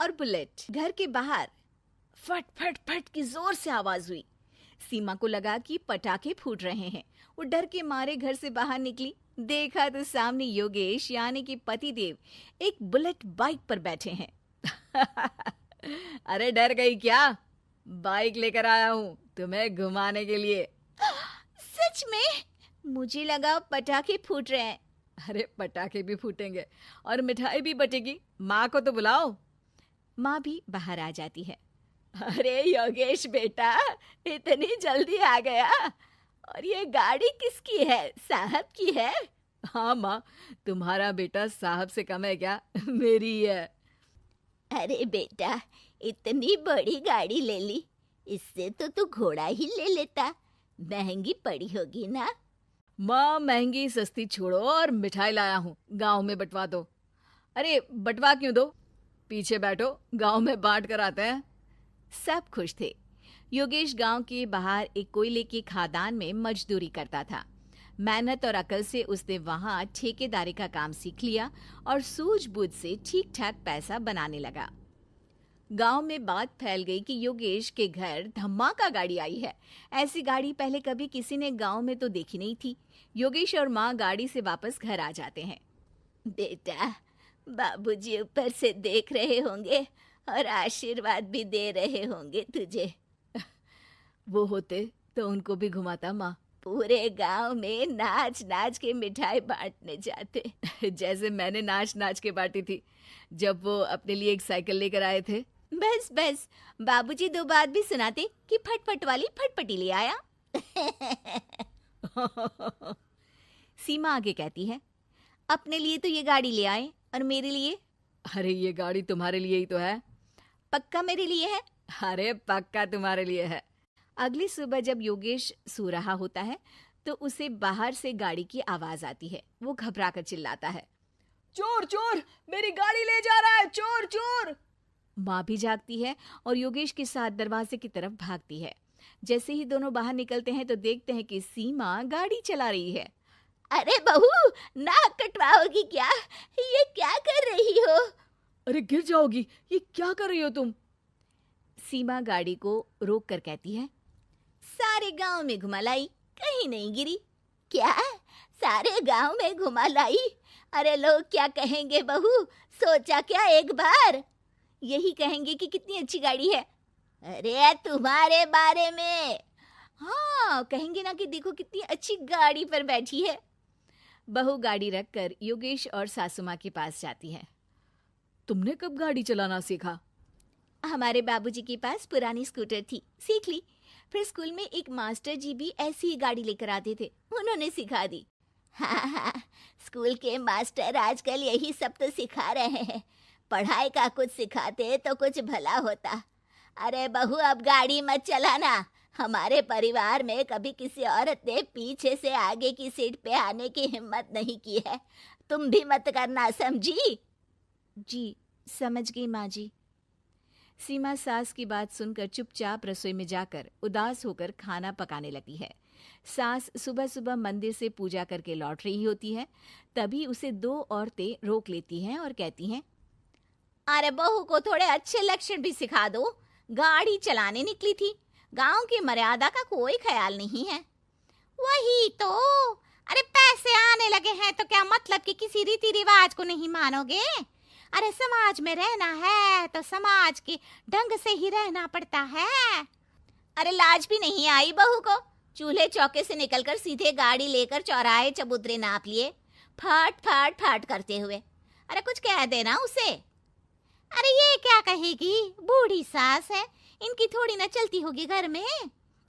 और बुलेट। घर के बाहर फट फट फट की जोर से आवाज हुई। सीमा को लगा कि पटाखे फूट रहे हैं। वो डर के मारे घर से बाहर निकली। देखा तो सामने योगेश यानी कि पतिदेव एक बुलेट बाइक पर बैठे हैं। अरे डर गई क्या? बाइक लेकर आया हूँ तुम्हें घुमाने के लिए। सच में? मुझे लगा पटाखे फूट रहे हैं। अरे पटाखे भी फूटेंगे और मिठाई भी बटेगी। माँ को तो बुलाओ। माँ भी बाहर आ जाती है। अरे योगेश बेटा, इतनी जल्दी आ गया? और ये गाड़ी किसकी है? साहब की है? हाँ माँ, तुम्हारा बेटा साहब से कम है क्या? मेरी ही है। अरे बेटा, इतनी बड़ी गाड़ी ले ली, इससे तो तू घोड़ा ही ले लेता। महंगी पड़ी होगी ना? माँ महंगी सस्ती छोड़ो और मिठाई लाया हूँ, गांव में बंटवा दो। अरे बंटवा क्यों दो? पीछे बैठो, गांव में बांट कर आते हैं। सब खुश थे। योगेश गांव के बाहर एक कोयले की खदान में मजदूरी करता था। मेहनत और अकल से उसने वहां ठेकेदारी का काम सीख लिया और सूझबूझ से ठीक ठाक पैसा बनाने लगा। गांव में बात फैल गई कि योगेश के घर धमाका गाड़ी आई है। ऐसी गाड़ी पहले कभी किसी ने गांव में तो देखी नहीं थी। योगेश और माँ गाड़ी से वापस घर आ जाते हैं। बेटा, बाबूजी ऊपर से देख रहे होंगे और आशीर्वाद भी दे रहे होंगे तुझे। वो होते तो उनको भी घुमाता माँ। पूरे गांव में नाच नाच के मिठाई बांटने जाते। जैसे मैंने नाच नाच के बांटी थी जब वो अपने लिए एक साइकिल लेकर आए थे। बस बस, बाबूजी दो बात भी सुनाते कि फटफट वाली फटफटी ले आया। सीमा आगे कहती है, अपने लिए तो ये गाड़ी ले आए और मेरे लिए? अरे ये गाड़ी तुम्हारे लिए ही तो है। पक्का मेरे लिए है? अरे पक्का तुम्हारे लिए है। अगली सुबह जब योगेश सो रहा होता है तो उसे बाहर से गाड़ी की आवाज आती है। वो घबरा कर चिल्लाता है, चोर चोर, मेरी गाड़ी ले जा रहा है, चोर चोर। माँ भी जागती है और योगेश के साथ दरवाजे की तरफ भागती है। जैसे ही दोनों बाहर निकलते हैं तो देखते हैं कि सीमा गाड़ी चला रही है। अरे बहू, नाक कटवाओगी क्या? ये क्या कर रही हो? अरे गिर जाओगी, ये क्या कर रही हो तुम? सीमा गाड़ी को रोक कर कहती है, सारे गांव में घुमा लाई, कहीं नहीं गिरी। क्या? सारे गांव में घुमा लाई? अरे लोग क्या कहेंगे बहू? सोचा क्या एक बार? यही कहेंगे कि कितनी अच्छी गाड़ी है। अरे तुम्हारे बारे में। हाँ, कहेंगे ना कि देखो कितनी अच्छी गाड़ी पर बैठी है। बहू गाड़ी रखकर योगेश और सासू माँ के पास जाती है। तुमने कब गाड़ी चलाना सीखा? हमारे बाबूजी के पास पुरानी स्कूटर थी, सीख ली। फिर स्कूल में एक मास्टर जी भी ऐसी ही गाड़ी लेकर आते थे, उन्होंने सिखा दी। हाँ, स्कूल के मास्टर आजकल यही सब तो सिखा रहे हैं। पढ़ाई का कुछ सिखाते तो कुछ भला होता। अरे बहू, अब गाड़ी मत चलाना। हमारे परिवार में कभी किसी औरत ने पीछे से आगे की सीट पे आने की हिम्मत नहीं की है। तुम भी मत करना, समझी? जी समझ गई माँ जी। सीमा सास की बात सुनकर चुपचाप रसोई में जाकर उदास होकर खाना पकाने लगती है। सास सुबह सुबह मंदिर से पूजा करके लौट रही होती है। तभी उसे दो औरतें रोक लेती हैं और कहती हैं, अरे बहू को थोड़े अच्छे लक्षण भी सिखा दो। गाड़ी चलाने निकली थी, गांव की मर्यादा का कोई ख्याल नहीं है। वही तो। अरे पैसे आने लगे हैं तो क्या मतलब कि किसी रीति रिवाज को नहीं मानोगे? अरे समाज में रहना है तो समाज के ढंग से ही रहना पड़ता है। अरे लाज भी नहीं आई बहू को? चूल्हे चौके से निकलकर सीधे गाड़ी लेकर चौराहे चबूतरे नाप लिए, फट फट फट करते हुए। अरे कुछ कह देना उसे। अरे ये क्या कहेगी? बूढ़ी सास है, इनकी थोड़ी ना चलती होगी घर में।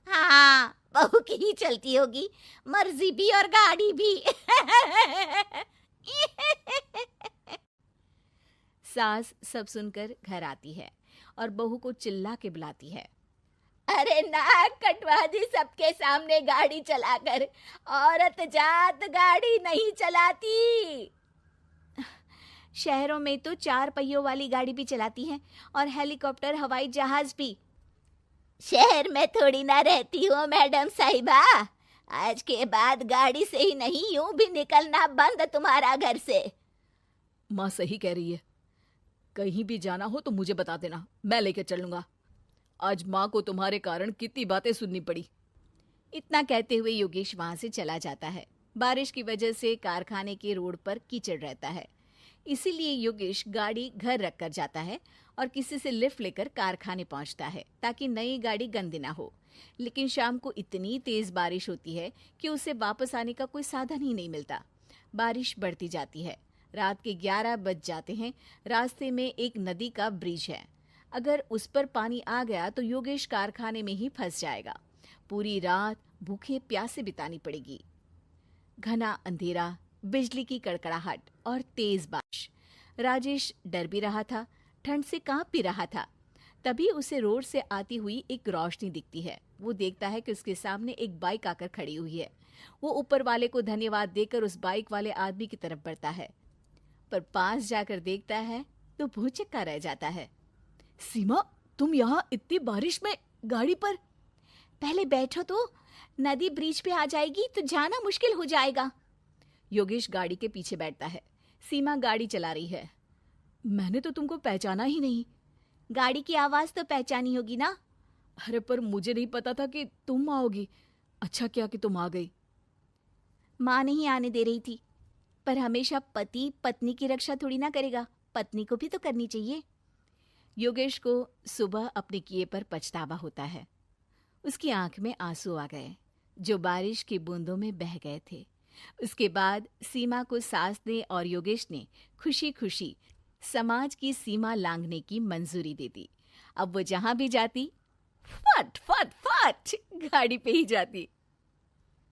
हाँ, बहू की ही चलती होगी, मर्जी भी और गाड़ी भी। सास सब सुनकर घर आती है और बहू को चिल्ला के बुलाती है, अरे नाक कटवा दी सबके सामने गाड़ी चलाकर। औरत जात गाड़ी नहीं चलाती। शहरों में तो 4 पहियों वाली गाड़ी भी चलाती हैं और हेलीकॉप्टर, हवाई जहाज भी। शहर में थोड़ी ना रहती हो मैडम साहिबा। आज के बाद गाड़ी से ही नहीं, यूं भी निकलना बंद तुम्हारा घर से। माँ सही कह रही है, कहीं भी जाना हो तो मुझे बता देना, मैं लेकर चलूंगा। आज माँ को तुम्हारे कारण कितनी बातें सुननी पड़ी। इतना कहते हुए योगेश वहां से चला जाता है। बारिश की वजह से कारखाने के रोड पर कीचड़ रहता है, इसीलिए योगेश गाड़ी घर रख कर जाता है और किसी से लिफ्ट लेकर कारखाने पहुंचता है ताकि नई गाड़ी गंदी ना हो। लेकिन शाम को इतनी तेज बारिश होती है कि उसे वापस आने का कोई साधन ही नहीं मिलता। बारिश बढ़ती जाती है। रात के 11 बज जाते हैं। रास्ते में एक नदी का ब्रिज है। अगर उस पर पानी आ गया तो योगेश कारखाने में ही फंस जाएगा। पूरी रात भूखे प्यासे बितानी पड़ेगी। घना अंधेरा, बिजली की कड़कड़ाहट और तेज बारिश। राजेश डर भी रहा था, ठंड से कांप भी रहा था। तभी उसे रोड से आती हुई एक रोशनी दिखती है। वो देखता है कि उसके सामने एक बाइक आकर खड़ी हुई है। वो ऊपर वाले को धन्यवाद देकर उस बाइक वाले आदमी की तरफ बढ़ता है, पर पास जाकर देखता है तो भौचक्का रह जाता है। सीमा, तुम यहाँ इतनी बारिश में गाड़ी पर? पहले बैठो तो, नदी ब्रिज पे आ जाएगी तो जाना मुश्किल हो जाएगा। योगेश गाड़ी के पीछे बैठता है। सीमा गाड़ी चला रही है। मैंने तो तुमको पहचाना ही नहीं। गाड़ी की आवाज तो पहचानी होगी ना। अरे पर मुझे नहीं पता था कि तुम आओगी। अच्छा किया कि तुम आ गई। माँ नहीं आने दे रही थी, पर हमेशा पति पत्नी की रक्षा थोड़ी ना करेगा, पत्नी को भी तो करनी चाहिए। योगेश को सुबह अपने किए पर पछतावा होता है। उसकी आंख में आंसू आ गए जो बारिश की बूंदों में बह गए थे। उसके बाद सीमा को सास ने और योगेश ने खुशी खुशी समाज की सीमा लांघने की मंजूरी दे दी। अब वो जहां भी जाती फट फट फट गाड़ी पे ही जाती।